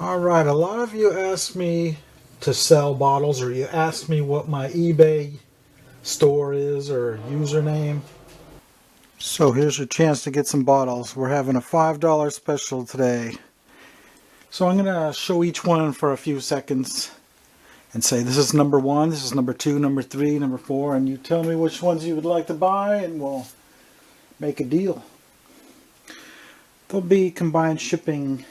Alright, a lot of you ask me to sell bottles, or you ask me what my eBay store is or username. So here's your chance to get some bottles. We're having a $5 special today. So I'm going to show each one for a few seconds and say this is number 1, this is number 2, number 3, number 4, and you tell me which ones you would like to buy and we'll make a deal. There'll be combined shipping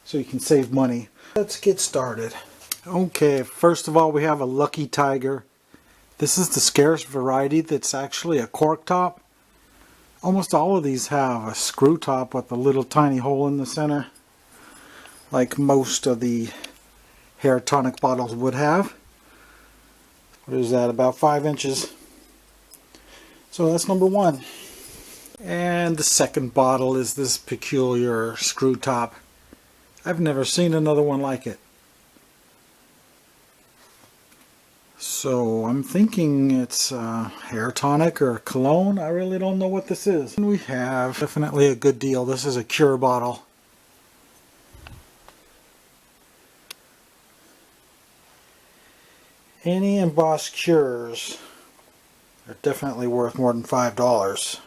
so you can save money. Let's get started. Okay, first of all we have a Lucky Tiger. This is the scarce variety that's actually a cork top. Almost all of these have a screw top with a little tiny hole in the center, like most of the hair tonic bottles would have. What is that, about 5 inches? So that's number 1. And the second bottle is this peculiar screw top. I've never seen another one like it. So I'm thinking it's hair tonic or cologne. I really don't know what this is. And we have definitely a good deal. This is a cure bottle. Any embossed cures are definitely worth more than $5.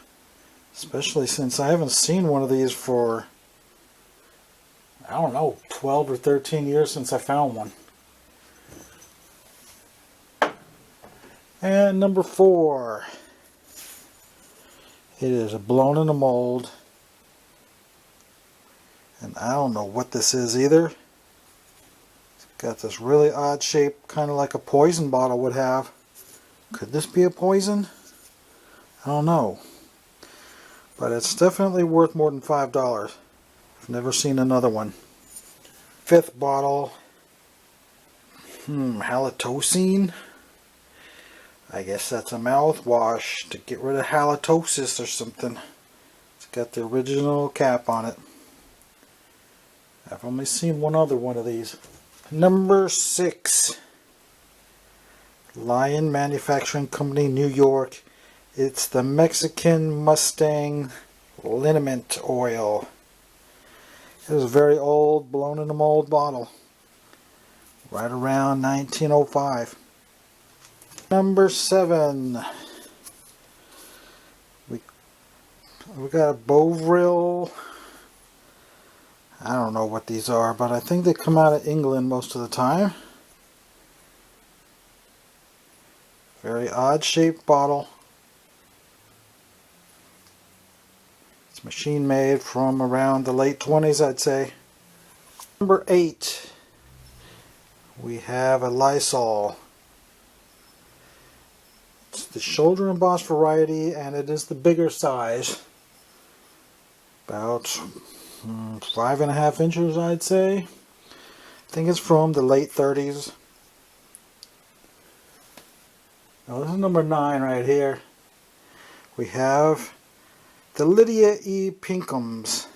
Especially since I haven't seen one of these for, I don't know, 12 or 13 years since I found one. And number 4. It is a blown in a mold. And I don't know what this is either. It's got this really odd shape, kind of like a poison bottle would have. Could this be a poison? I don't know. But it's definitely worth more than $5. I've never seen another one. 5th bottle. Halitosis. I guess that's a mouthwash to get rid of halitosis or something. It's got the original cap on it. I've only seen one other one of these. Number 6. Lion Manufacturing Company, New York. It's the Mexican Mustang liniment oil. It was a very old, blown in a mold bottle. Right around 1905. Number 7. We got a Bovril. I don't know what these are, but I think they come out of England most of the time. Very odd shaped bottle. It's machine made from around the late 20s, I'd say. Number 8. We have a Lysol. It's the shoulder embossed variety, and it is the bigger size. About 5.5 inches, I'd say. I think it's from the late 30s. Now this is number 9 right here. We have the Lydia E. Pinkhams.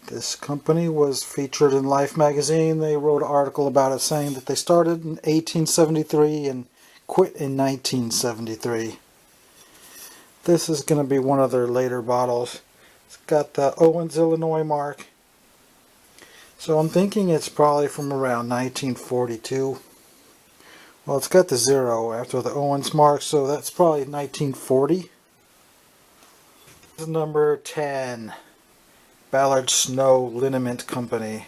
This company was featured in Life magazine. They wrote an article about it saying that they started in 1873 and quit in 1973. This is going to be one of their later bottles. It's got the Owens, Illinois mark. So I'm thinking it's probably from around 1942. Well, it's got the 0 after the Owens mark, so that's probably 1940. This is number 10. Ballard Snow Liniment Company.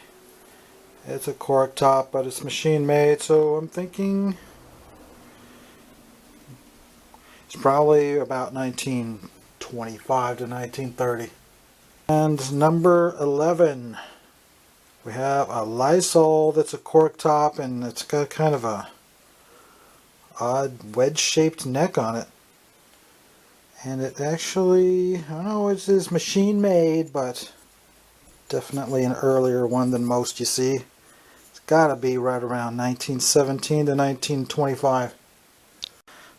It's a cork top, but it's machine made, so I'm thinking it's probably about 1925 to 1930. And number 11. We have a Lysol that's a cork top, and it's got kind of a odd wedge-shaped neck on it. And it actually, I don't know, it is machine made, but definitely an earlier one than most you see. It's got to be right around 1917 to 1925.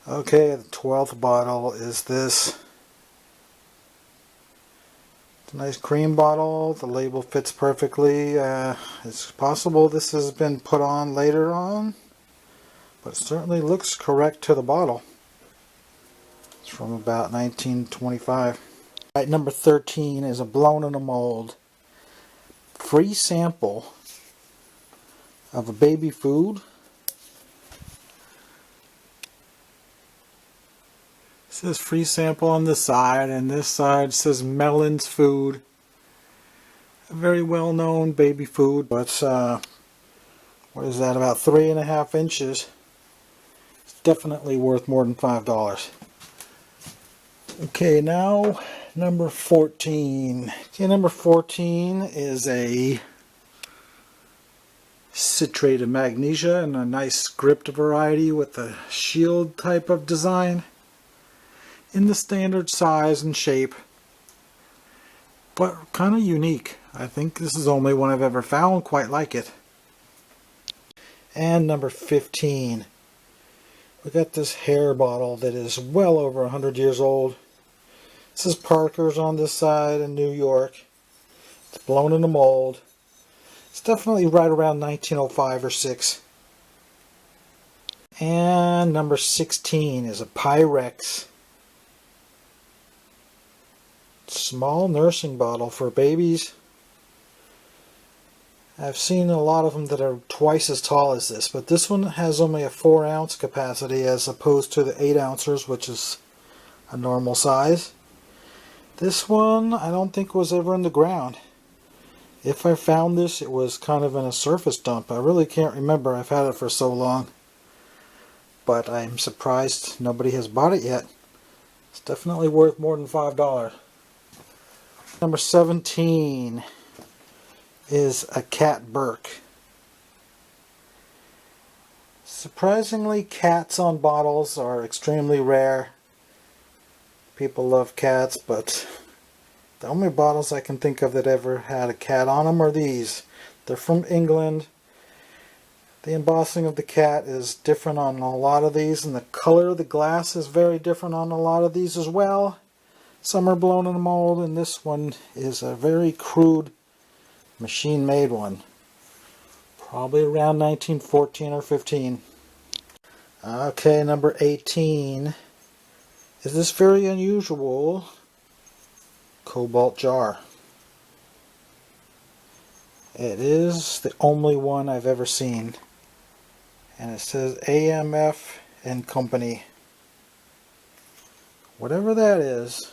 Okay, the 12th bottle is this. It's a nice cream bottle. The label fits perfectly. It's possible this has been put on later on, but it certainly looks correct to the bottle. It's from about 1925. Right, number 13 is a blown in a mold. Free sample of a baby food. It says free sample on this side, and this side says Melon's Food. A very well known baby food. It's what is that, about 3.5 inches. It's definitely worth more than $5. Okay, now number 14. Okay, number 14 is a citrate of magnesia in a nice script variety with a shield type of design in the standard size and shape, but kind of unique. I think this is the only one I've ever found quite like it. And number 15, we got this hair bottle that is well over 100 years old. This is Parker's on this side in New York. It's blown in a mold. It's definitely right around 1905 or 6. And number 16 is a Pyrex. Small nursing bottle for babies. I've seen a lot of them that are twice as tall as this, but this one has only a 4-ounce capacity as opposed to the 8 ounces, which is a normal size. This one I don't think was ever in the ground. If I found this, it was kind of in a surface dump. I really can't remember. I've had it for so long. But I'm surprised nobody has bought it yet. It's definitely worth more than $5. Number 17 is a Cat Burke. Surprisingly, cats on bottles are extremely rare. People love cats, but the only bottles I can think of that ever had a cat on them are these. They're from England. The embossing of the cat is different on a lot of these, and the color of the glass is very different on a lot of these as well. Some are blown in a mold, and this one is a very crude machine-made one. Probably around 1914 or 15. Okay, number 18 is this very unusual cobalt jar. It is the only one I've ever seen, and it says AMF and Company. Whatever that is,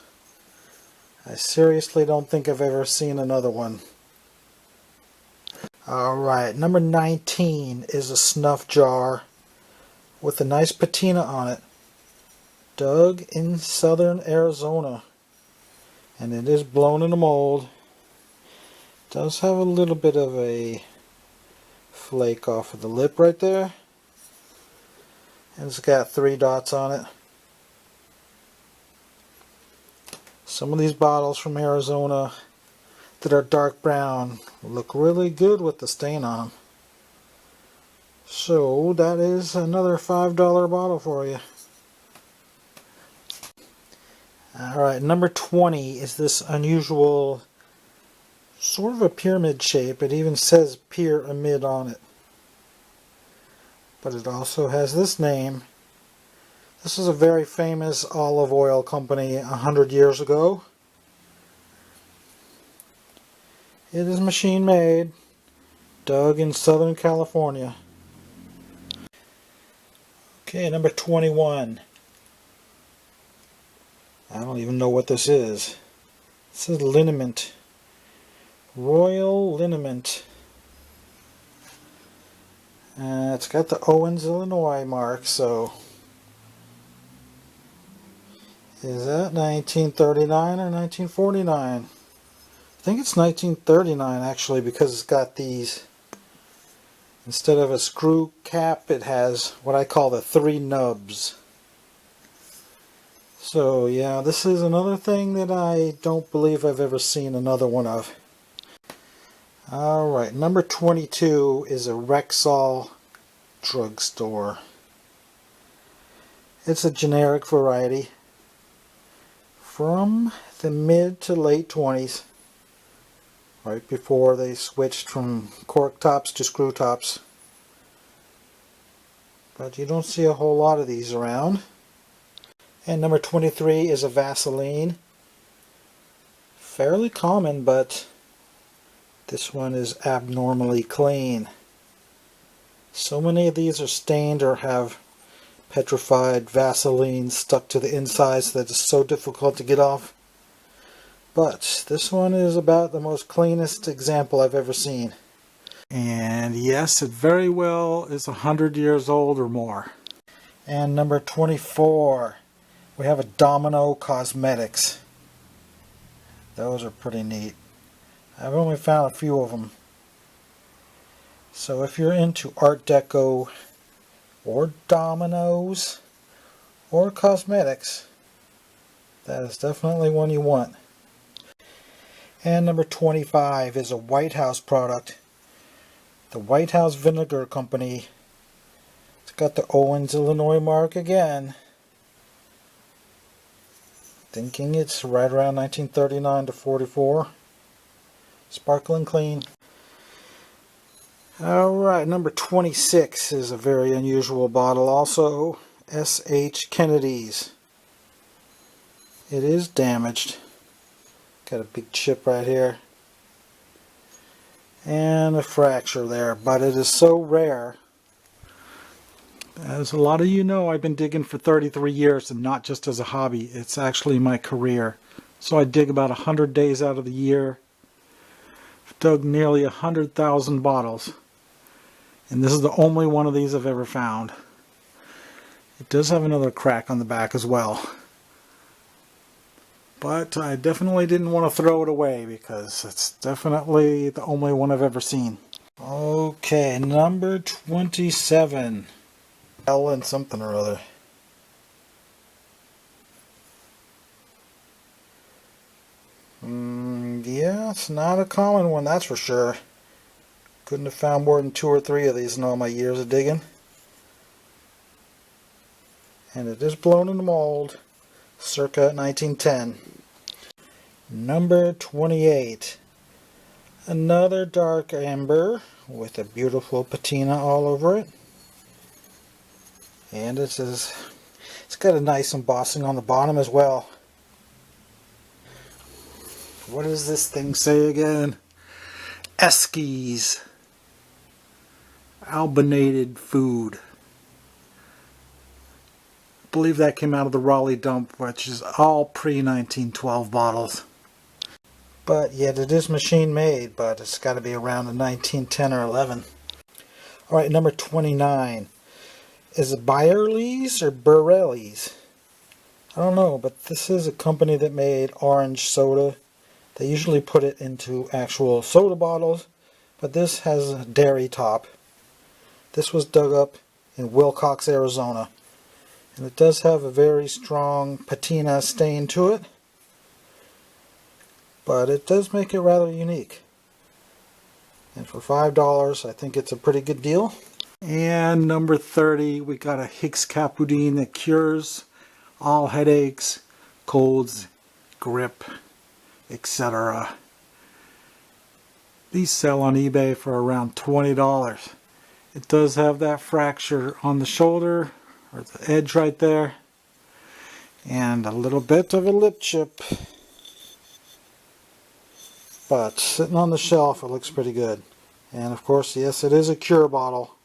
I seriously don't think I've ever seen another one. Alright, number 19 is a snuff jar with a nice patina on it. Dug in southern Arizona. And it is blown in a mold. It does have a little bit of a flake off of the lip right there. And it's got 3 dots on it. Some of these bottles from Arizona that are dark brown look really good with the stain on them. So that is another $5 bottle for you. Alright, number 20 is this unusual sort of a pyramid shape. It even says pyramid on it. But it also has this name. This is a very famous olive oil company 100 years ago. It is machine made, dug in Southern California. Okay, number 21. I don't even know what this is. It says liniment. Royal liniment. It's got the Owens, Illinois mark, so is that 1939 or 1949? I think it's 1939 actually, because it's got these, instead of a screw cap, it has what I call the 3 nubs. So yeah, this is another thing that I don't believe I've ever seen another one of. Alright, number 22 is a Rexall drugstore. It's a generic variety from the mid to late 20s, right before they switched from cork tops to screw tops. But you don't see a whole lot of these around. And number 23 is a Vaseline. Fairly common, but this one is abnormally clean. So many of these are stained or have petrified Vaseline stuck to the insides that is so difficult to get off. But this one is about the most cleanest example I've ever seen. And yes, it very well is 100 years old or more. And number 24, we have a Domino Cosmetics. Those are pretty neat. I've only found a few of them. So if you're into Art Deco or dominoes or cosmetics, that is definitely one you want. And number 25 is a White House product. The White House Vinegar Company. It's got the Owens, Illinois mark again. Thinking it's right around 1939 to 44. Sparkling clean. Alright, number 26 is a very unusual bottle also. S.H. Kennedy's. It is damaged. Got a big chip right here. And a fracture there, but it is so rare. As a lot of you know, I've been digging for 33 years, and not just as a hobby. It's actually my career. So I dig about 100 days out of the year. I've dug nearly 100,000 bottles. And this is the only one of these I've ever found. It does have another crack on the back as well. But I definitely didn't want to throw it away because it's definitely the only one I've ever seen. Okay, number 27. L and something or other. Yeah, it's not a common one, that's for sure. Couldn't have found more than 2 or 3 of these in all my years of digging. And it is blown in the mold, circa 1910. Number 28. Another dark amber with a beautiful patina all over it. And it's got a nice embossing on the bottom as well. What does this thing say again? Eskies. Albinated food. I believe that came out of the Raleigh dump, which is all pre-1912 bottles. But yet it is machine made, but it's got to be around the 1910 or 11. Alright, number 29. Is it Byerly's or Burrelli's? I don't know, but this is a company that made orange soda. They usually put it into actual soda bottles, but this has a dairy top. This was dug up in Wilcox, Arizona. And it does have a very strong patina stain to it. But it does make it rather unique. And for $5, I think it's a pretty good deal. And number 30, we got a Hicks Capudine that cures all headaches, colds, grip, etc. These sell on eBay for around $20. It does have that fracture on the shoulder, or the edge right there, and a little bit of a lip chip. But sitting on the shelf, it looks pretty good. And of course, yes, it is a cure bottle.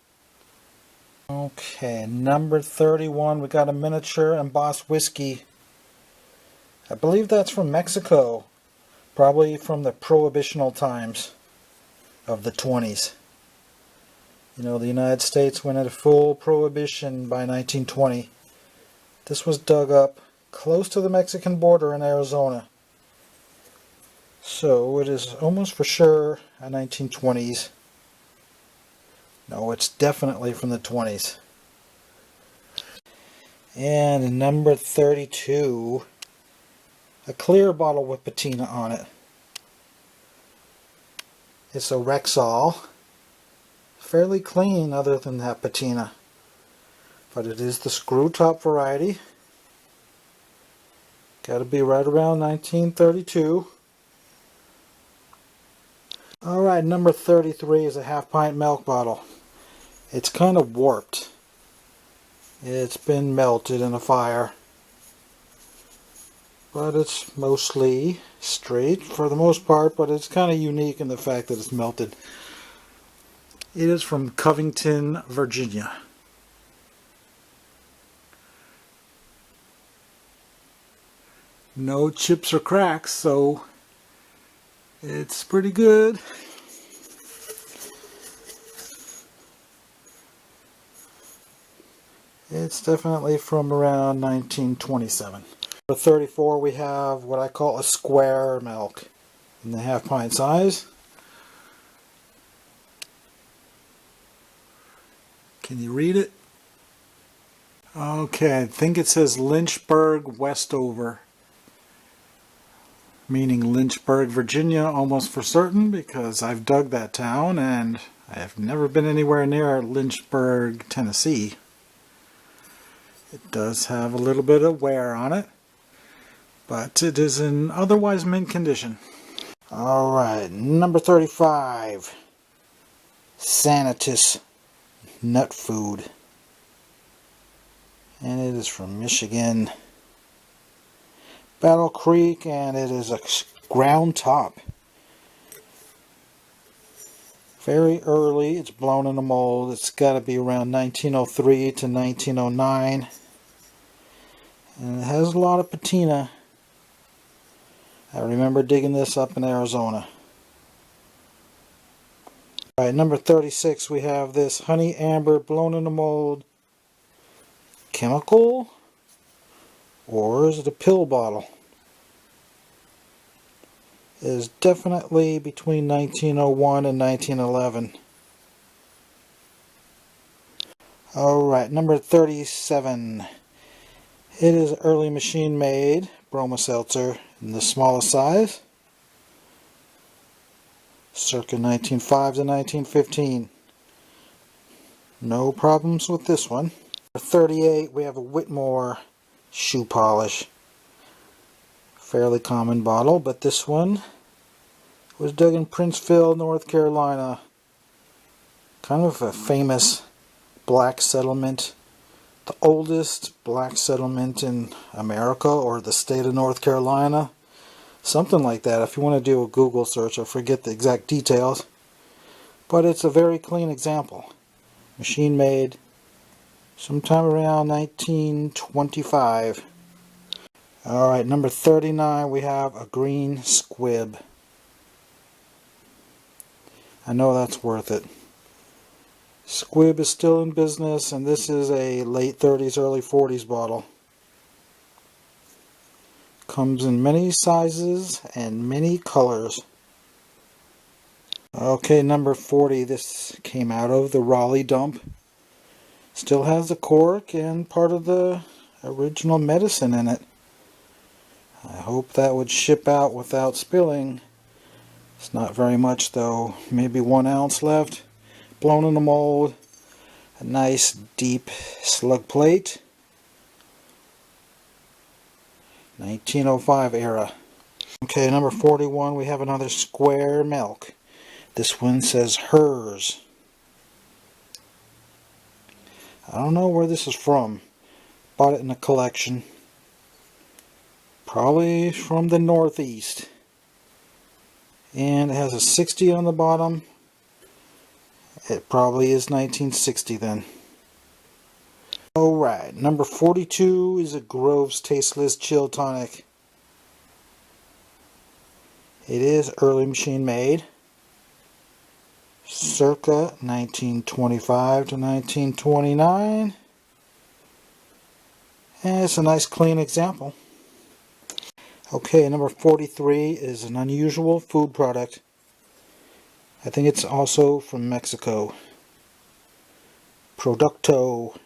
Okay, number 31, we got a miniature embossed whiskey. I believe that's from Mexico. Probably from the prohibitional times of the 20s. You know, the United States went into full prohibition by 1920. This was dug up close to the Mexican border in Arizona. So it is almost for sure a 1920s. No, it's definitely from the 20s. And number 32, a clear bottle with patina on it. It's a Rexall. Fairly clean other than that patina. But it is the screw top variety. Got to be right around 1932. Alright, number 33 is a half-pint milk bottle. It's kind of warped. It's been melted in a fire. But it's mostly straight for the most part, but it's kind of unique in the fact that it's melted. It is from Covington, Virginia. No chips or cracks, so it's pretty good. It's definitely from around 1927. For 34 we have what I call a square milk in the half pint size. Can you read it? Okay, I think it says Lynchburg, Westover. Meaning Lynchburg, Virginia, almost for certain, because I've dug that town and I have never been anywhere near Lynchburg, Tennessee. It does have a little bit of wear on it, but it is in otherwise mint condition. Alright, number 35. Sanitas Nut Food. And it is from Michigan. Battle Creek, and it is a ground top. Very early, it's blown in a mold. It's got to be around 1903 to 1909. And it has a lot of patina. I remember digging this up in Arizona. Alright, number 36, we have this Honey Amber blown in a mold. Chemical? Or is it a pill bottle? It is definitely between 1901 and 1911. Alright, number 37. It is early machine made Broma Seltzer in the smallest size. Circa 1905 to 1915. No problems with this one. Number 38, we have a Whitmore shoe polish. Fairly common bottle, but this one was dug in Princeville, North Carolina. Kind of a famous black settlement. The oldest black settlement in America, or the state of North Carolina. Something like that. If you want to do a Google search, I forget the exact details. But it's a very clean example. Machine made sometime around 1925. Alright, number 39, we have a green squib. I know that's worth it. Squib is still in business, and this is a late 30s, early 40s bottle. Comes in many sizes and many colors. Okay, number 40, this came out of the Raleigh dump. Still has the cork and part of the original medicine in it. I hope that would ship out without spilling. It's not very much though, maybe 1 ounce left. Blown in a mold. A nice deep slug plate. 1905 era. Okay, number 41, we have another square milk. This one says hers. I don't know where this is from. Bought it in a collection. Probably from the Northeast. And it has a 60 on the bottom. It probably is 1960 then. Alright, number 42 is a Grove's Tasteless Chill Tonic. It is early machine made. Circa 1925 to 1929. And it's a nice clean example. Okay, number 43 is an unusual food product. I think it's also from Mexico. Producto.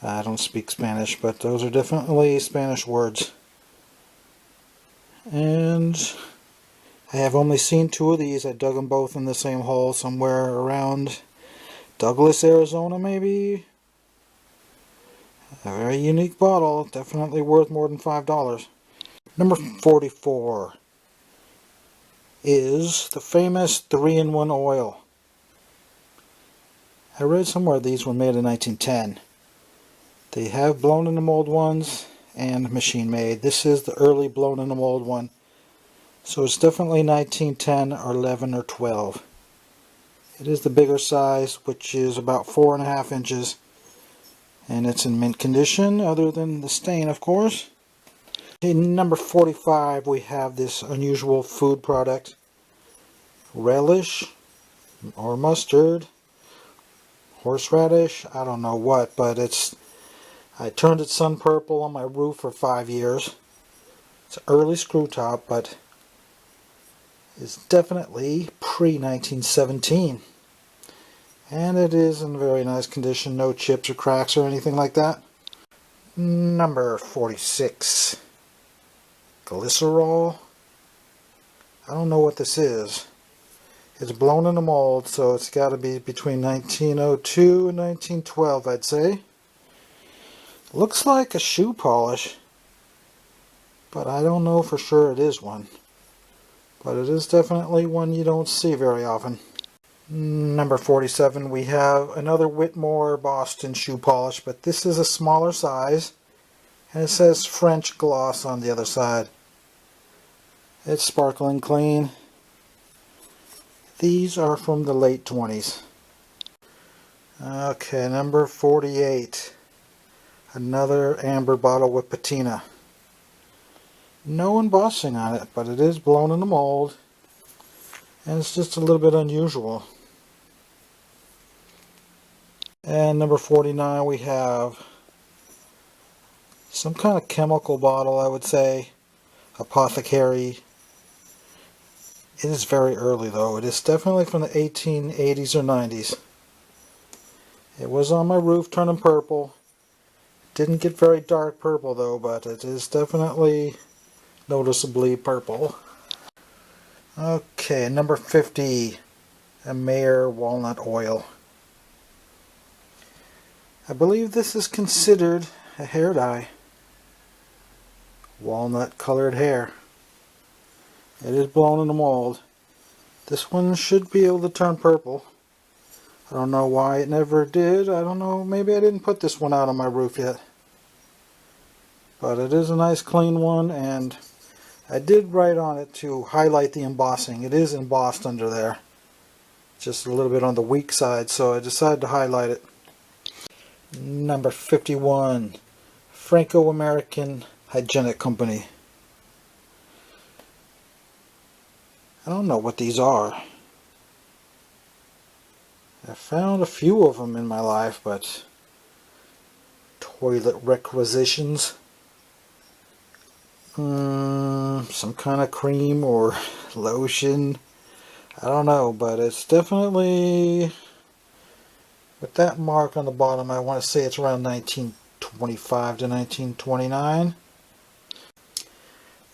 I don't speak Spanish, but those are definitely Spanish words. And I have only seen 2 of these. I dug them both in the same hole somewhere around Douglas, Arizona maybe. A very unique bottle. Definitely worth more than $5. Number 44 is the famous 3-in-1 oil. I read somewhere these were made in 1910. They have blown in the mold ones and machine made. This is the early blown in the mold one. So it's definitely 1910 or 11 or 12. It is the bigger size, which is about 4.5 inches. And it's in mint condition, other than the stain, of course. In number 45, we have this unusual food product. Relish, or mustard, horseradish, I don't know what, but I turned it sun purple on my roof for 5 years. It's an early screw top, but it's definitely pre-1917. And it is in very nice condition, no chips or cracks or anything like that. Number 46. Glycerol. I don't know what this is. It's blown in a mold, so it's got to be between 1902 and 1912, I'd say. Looks like a shoe polish, but I don't know for sure it is one. But it is definitely one you don't see very often. Number 47, we have another Whitmore Boston shoe polish, but this is a smaller size, and it says French gloss on the other side. It's sparkling clean. These are from the late 20s. Okay, number 48. Another amber bottle with patina. No embossing on it, but it is blown in the mold. And it's just a little bit unusual. And number 49, we have some kind of chemical bottle, I would say. Apothecary. It is very early though. It is definitely from the 1880s or 90s. It was on my roof turning purple. Didn't get very dark purple though, but it is definitely noticeably purple. Okay, number 50. A Mayer walnut oil. I believe this is considered a hair dye. Walnut colored hair. It is blown in the mold. This one should be able to turn purple. I don't know why it never did. I don't know, maybe I didn't put this one out on my roof yet. But it is a nice clean one, and I did write on it to highlight the embossing. It is embossed under there. Just a little bit on the weak side, so I decided to highlight it. Number 51. Franco-American Hygienic Company. I don't know what these are. I found a few of them in my life, but toilet requisitions. Some kind of cream or lotion. I don't know, but it's definitely, with that mark on the bottom, I want to say it's around 1925 to 1929.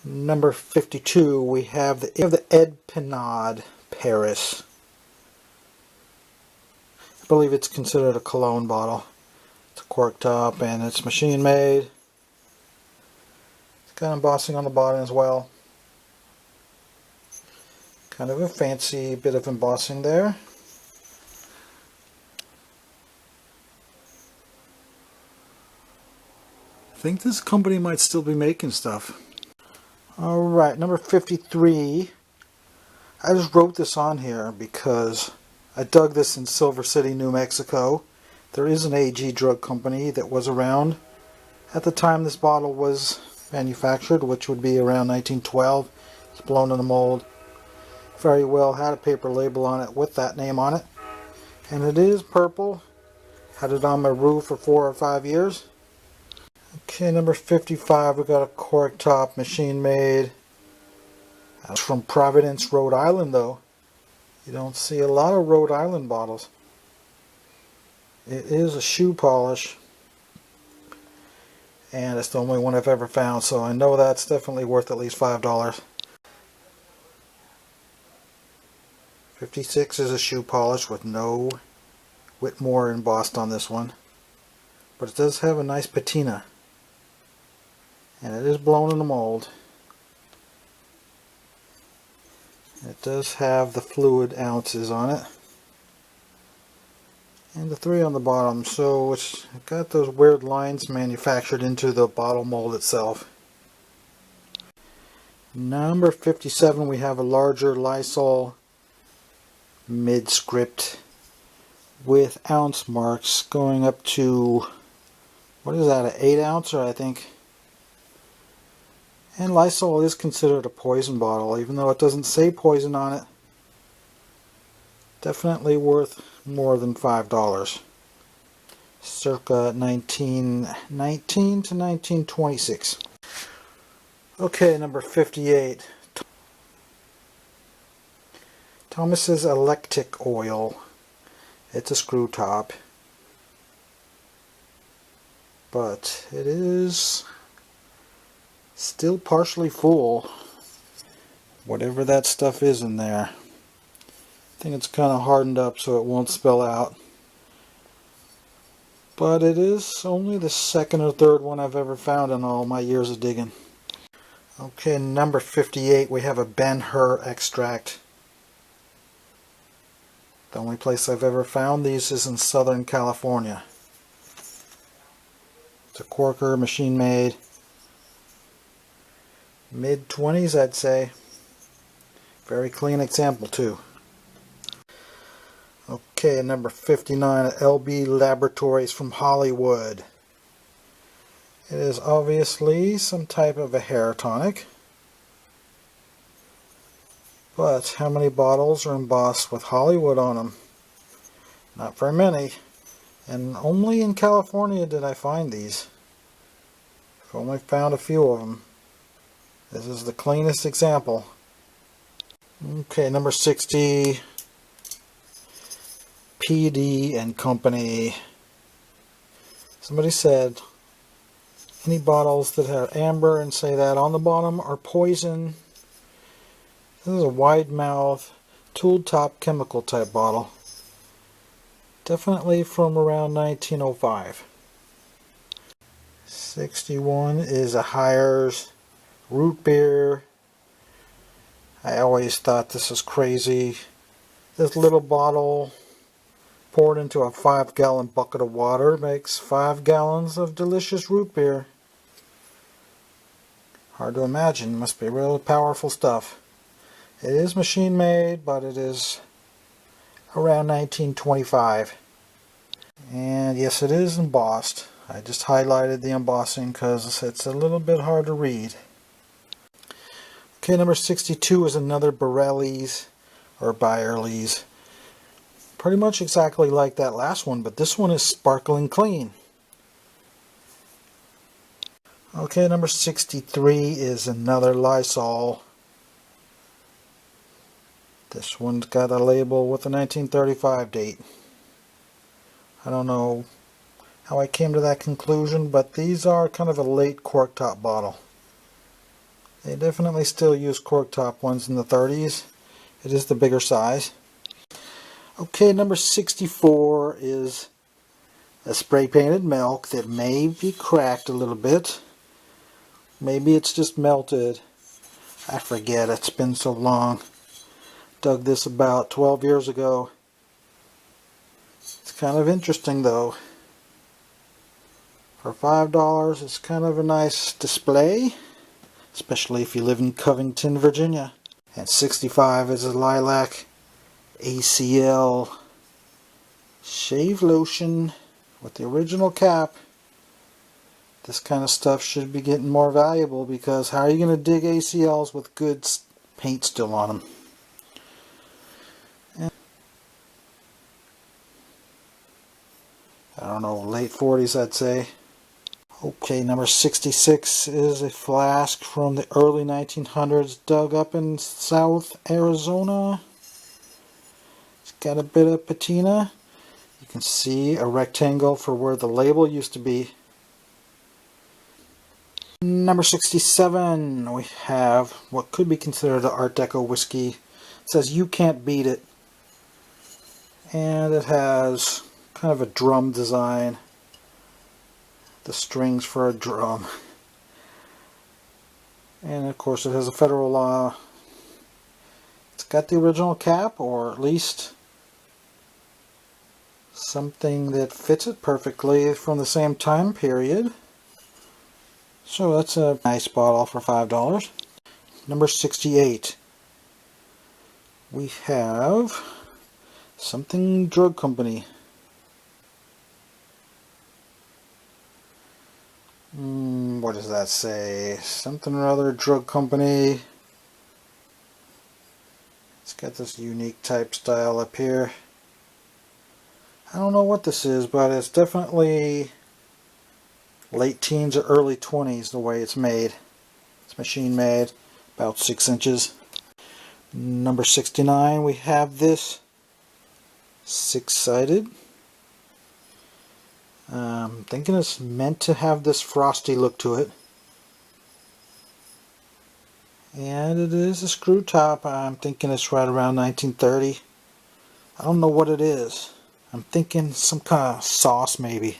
Number 52, we have the Ed Pinard Paris. I believe it's considered a cologne bottle. It's a cork top and it's machine made. It's got embossing on the bottom as well. Kind of a fancy bit of embossing there. I think this company might still be making stuff. Alright, number 53. I just wrote this on here because I dug this in Silver City, New Mexico. There is an AG drug company that was around at the time this bottle was manufactured, which would be around 1912. It's blown in the mold. Very well had a paper label on it with that name on it. And it is purple. Had it on my roof for 4 or 5 years. Okay, number 55, we got a cork top, machine made. That's from Providence, Rhode Island though. You don't see a lot of Rhode Island bottles. It is a shoe polish. And it's the only one I've ever found, so I know that's definitely worth at least $5. 56 is a shoe polish with no Whitmore embossed on this one. But it does have a nice patina. And it is blown in the mold. It does have the fluid ounces on it. And the 3 on the bottom, so it's got those weird lines manufactured into the bottle mold itself. Number 57, we have a larger Lysol mid-script with ounce marks going up to, what is that, an 8 ouncer, I think. And Lysol is considered a poison bottle, even though it doesn't say poison on it. Definitely worth more than $5. Circa 1919 to 1926. Okay, number 58. Thomas's Electric Oil. It's a screw top, but it is still partially full, whatever that stuff is in there. I think it's kind of hardened up so it won't spill out, but it is only the second or third one I've ever found in all my years of digging. Okay, number 58, we have a Ben-Hur extract. The only place I've ever found these is in Southern California. It's a corker, machine made. Mid-20s, I'd say. Very clean example too. Okay, number 59, LB Laboratories from Hollywood. It is obviously some type of a hair tonic. But how many bottles are embossed with Hollywood on them? Not very many. And only in California did I find these. I've only found a few of them. This is the cleanest example. Okay, number 60. PD and Company. Somebody said any bottles that have amber and say that on the bottom are poison. This is a wide mouth, tool top chemical type bottle. Definitely from around 1905. 61 is a Hires root beer. I always thought this was crazy. This little bottle poured into a 5-gallon bucket of water makes 5 gallons of delicious root beer. Hard to imagine. Must be really powerful stuff. It is machine made, but it is around 1925. And yes, it is embossed. I just highlighted the embossing because it's a little bit hard to read. Okay, number 62 is another Borelli's or Byerly's. Pretty much exactly like that last one, but this one is sparkling clean. Okay, number 63 is another Lysol. This one's got a label with a 1935 date. I don't know how I came to that conclusion, but these are kind of a late cork top bottle. They definitely still use cork top ones in the 30s. It is the bigger size. Okay, number 64 is a spray painted milk that may be cracked a little bit. Maybe it's just melted. I forget, it's been so long. Dug this about 12 years ago. It's kind of interesting though. For $5, it's kind of a nice display, especially if you live in Covington, Virginia. And 65 is a lilac ACL shave lotion with the original cap. This kind of stuff should be getting more valuable because how are you going to dig ACLs with good paint still on them? I don't know, late 40s I'd say. Okay, number 66 is a flask from the early 1900s dug up in South Arizona. It's got a bit of patina. You can see a rectangle for where the label used to be. Number 67, we have what could be considered an Art Deco whiskey. It says "You Can't Beat It." And it has kind of a drum design. The strings for a drum. And of course it has a federal law. It's got the original cap, or at least something that fits it perfectly from the same time period. So that's a nice bottle for $5. Number 68. We have Something drug company. What does that say? Something or other drug company. It's got this unique type style up here. I don't know what this is, but it's definitely late teens or early 20s the way it's made. It's machine made, about 6 inches. Number 69, we have this 6-sided. I'm thinking it's meant to have this frosty look to it. And it is a screw top. I'm thinking it's right around 1930. I don't know what it is. I'm thinking some kind of sauce maybe.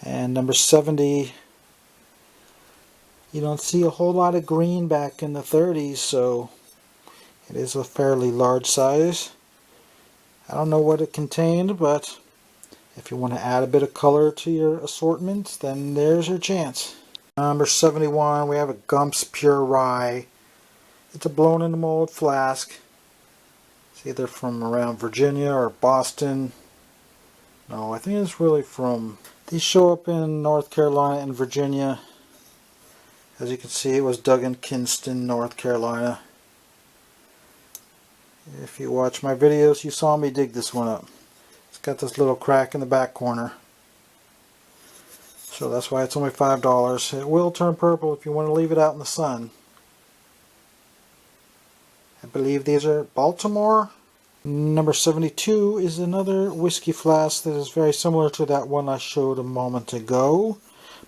And number 70, you don't see a whole lot of green back in the 30s, so it is a fairly large size. I don't know what it contained, but if you want to add a bit of color to your assortment, then there's your chance. Number 71, we have a Gump's Pure Rye. It's a blown in the mold flask. It's either from around Virginia or Boston. No, I think it's really from... These show up in North Carolina and Virginia. As you can see, it was dug in Kinston, North Carolina. If you watch my videos, you saw me dig this one up. It's got this little crack in the back corner. So that's why it's only $5. It will turn purple if you want to leave it out in the sun. I believe these are Baltimore. Number 72 is another whiskey flask that is very similar to that one I showed a moment ago.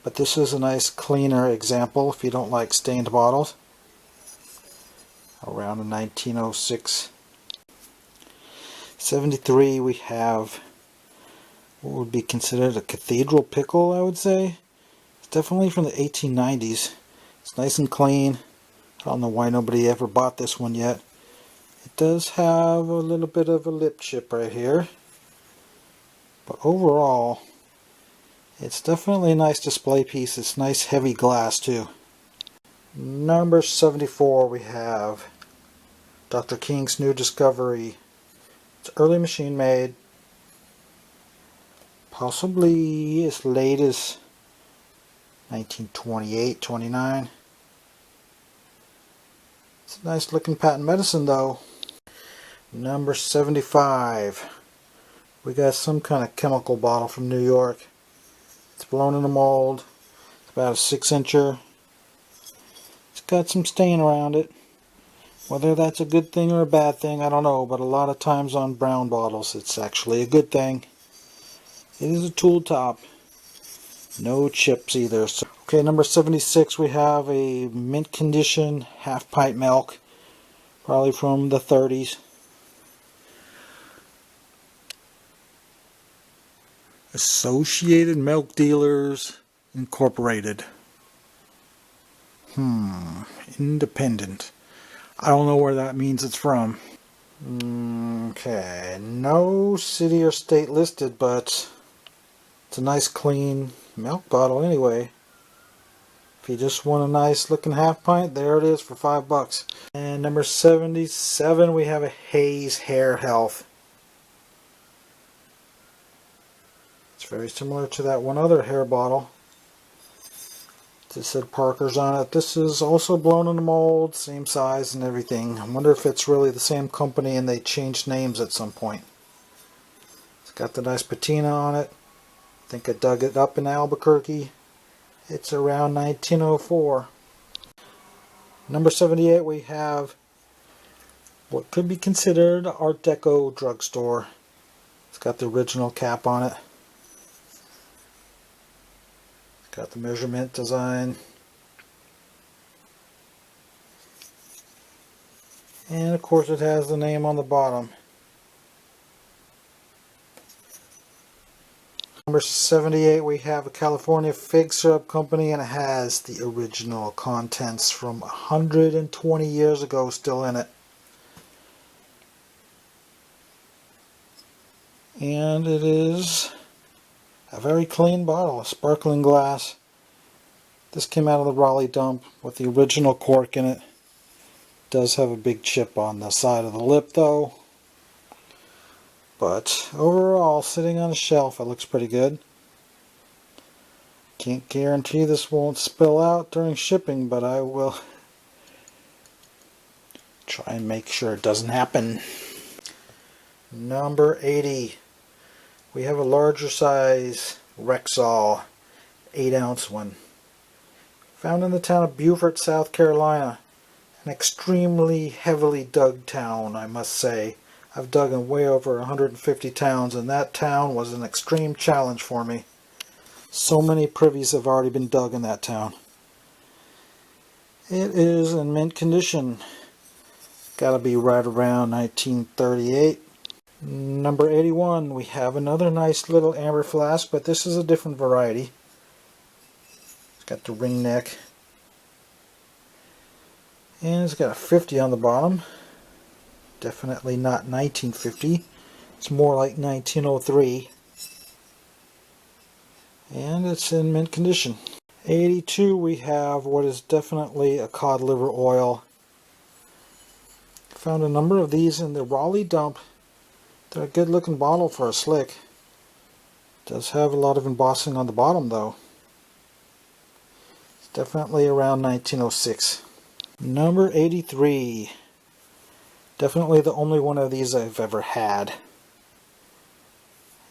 But this is a nice cleaner example if you don't like stained bottles. Around in 1906. 73 we have what would be considered a cathedral pickle, I would say. It's definitely from the 1890s. It's nice and clean. I don't know why nobody ever bought this one yet. It does have a little bit of a lip chip right here. But overall, it's definitely a nice display piece. It's nice heavy glass too. Number 74 we have Dr. King's New Discovery. It's early machine made. Possibly as late as 1928, 29. It's a nice looking patent medicine though. Number 75. We got some kind of chemical bottle from New York. It's blown in a mold. It's about a 6-incher. It's got some stain around it. Whether that's a good thing or a bad thing, I don't know. But a lot of times on brown bottles, it's actually a good thing. It is a tool top. No chips either. So, okay, number 76, we have a mint condition half pint milk. Probably from the 30s. Associated Milk Dealers Incorporated. Independent. I don't know where that means it's from. Okay, no city or state listed, but it's a nice clean milk bottle anyway. If you just want a nice looking half pint, there it is for $5. And number 77, we have a Hayes Hair Health. It's very similar to that one other hair bottle. It said Parker's on it. This is also blown in the mold, same size and everything. I wonder if it's really the same company and they changed names at some point. It's got the nice patina on it. I think I dug it up in Albuquerque. It's around 1904. Number 78, we have what could be considered Art Deco drugstore. It's got the original cap on it. Got the measurement design. And of course it has the name on the bottom. Number 78, we have a California Fig Syrup Company, and it has the original contents from 120 years ago still in it. And it is a very clean bottle, a sparkling glass. This came out of the Raleigh dump with the original cork in it. It does have a big chip on the side of the lip though. But overall, sitting on a shelf, it looks pretty good. Can't guarantee this won't spill out during shipping, but I will try and make sure it doesn't happen. Number 80. We have a larger size Rexall, 8-ounce one. Found in the town of Beaufort, South Carolina. An extremely heavily dug town, I must say. I've dug in way over 150 towns, and that town was an extreme challenge for me. So many privies have already been dug in that town. It is in mint condition. Gotta be right around 1938. Number 81, we have another nice little amber flask, but this is a different variety. It's got the ring neck. And it's got a 50 on the bottom. Definitely not 1950. It's more like 1903. And it's in mint condition. 82, we have what is definitely a cod liver oil. Found a number of these in the Raleigh dump. They're a good looking bottle for a slick. Does have a lot of embossing on the bottom though. It's definitely around 1906. Number 83. Definitely the only one of these I've ever had.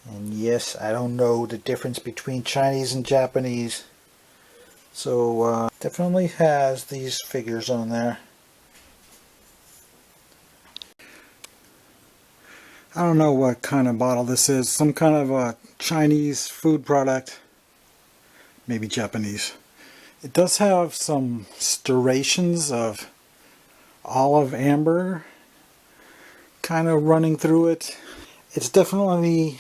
And yes, I don't know the difference between Chinese and Japanese. So definitely has these figures on there. I don't know what kind of bottle this is. Some kind of a Chinese food product. Maybe Japanese. It does have some striations of olive amber kind of running through it. It's definitely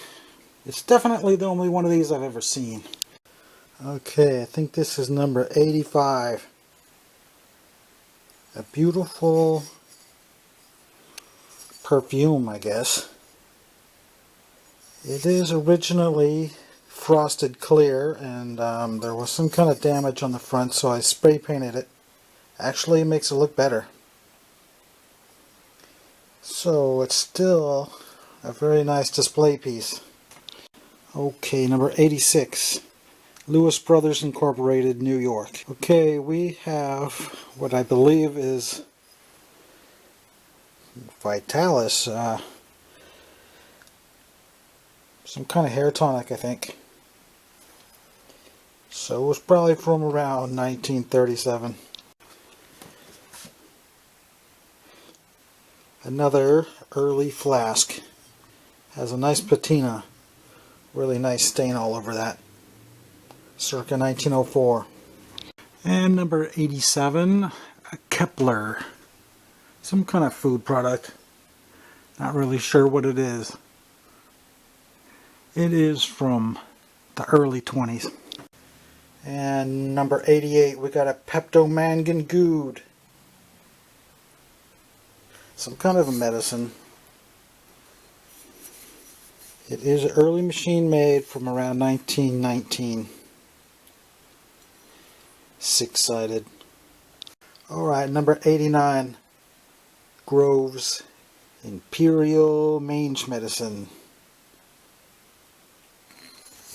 the only one of these I've ever seen. Okay, I think this is number 85. A beautiful perfume, I guess. It is originally frosted clear, and there was some kind of damage on the front, so I spray painted it. Actually, it makes it look better. So it's still a very nice display piece. Okay, number 86. Lewis Brothers Incorporated, New York. Okay, we have what I believe is Vitalis. Some kind of hair tonic, I think. So it was probably from around 1937. Another early flask. Has a nice patina. Really nice stain all over that. Circa 1904. And number 87, a Kepler. Some kind of food product. Not really sure what it is. It is from the early 20s. And number 88, we got a Pepto-Mangan Good. Some kind of a medicine. It is an early machine made from around 1919. 6-sided. Alright, number 89. Grove's Imperial Mange Medicine.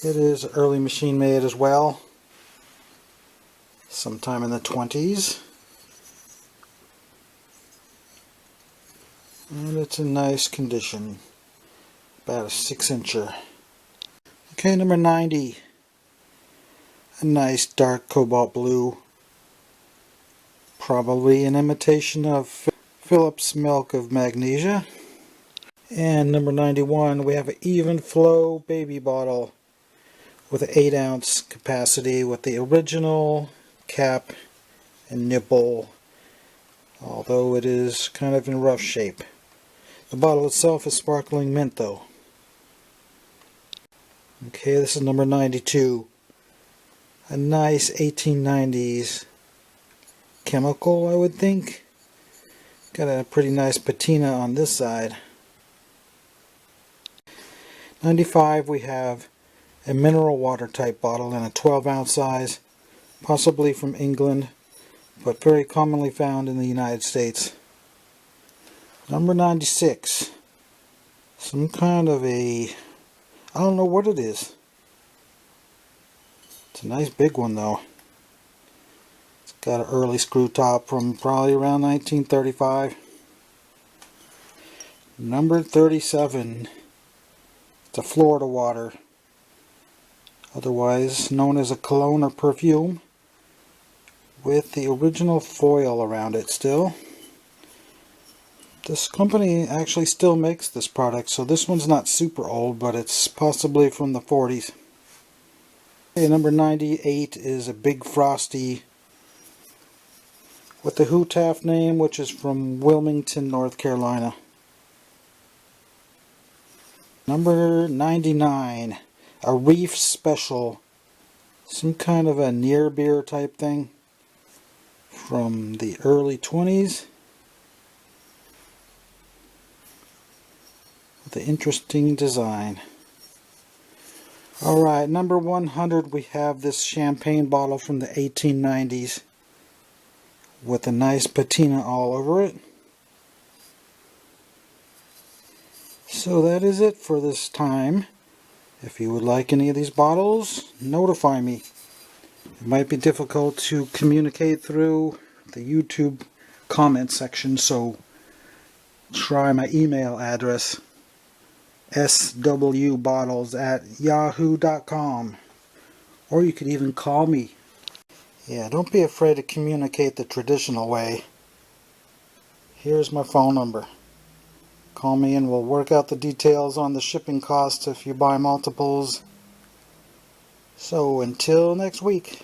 It is early machine made as well. Sometime in the 20s. And it's in nice condition. About a 6-incher. Okay, number 90. A nice dark cobalt blue. Probably an imitation of Phillips Milk of Magnesia. And number 91, we have an Even Flow baby bottle with an 8-ounce capacity with the original cap and nipple, although it is kind of in rough shape. The bottle itself is sparkling mint though. Okay, this is number 92. A nice 1890s chemical, I would think. Got a pretty nice patina on this side. 95, we have a mineral water type bottle in a 12-ounce size, possibly from England, but very commonly found in the United States. Number 96, some kind of a, I don't know what it is. It's a nice big one though. It's got an early screw top from probably around 1935. Number 37. It's a Florida water, otherwise known as a cologne or perfume, with the original foil around it still. This company actually still makes this product, so this one's not super old, but it's possibly from the 40s. Okay, number 98 is a Big Frosty with the Hootaf name, which is from Wilmington, North Carolina. Number 99, a Reef Special, some kind of a near beer type thing from the early 20s. With an interesting design. Alright, number 100, we have this champagne bottle from the 1890s with a nice patina all over it. So that is it for this time. If you would like any of these bottles, notify me. It might be difficult to communicate through the YouTube comment section, so try my email address, swbottles@yahoo.com, or you could even call me. Yeah, don't be afraid to communicate the traditional way. Here's my phone number. Call me and we'll work out the details on the shipping costs if you buy multiples. So until next week.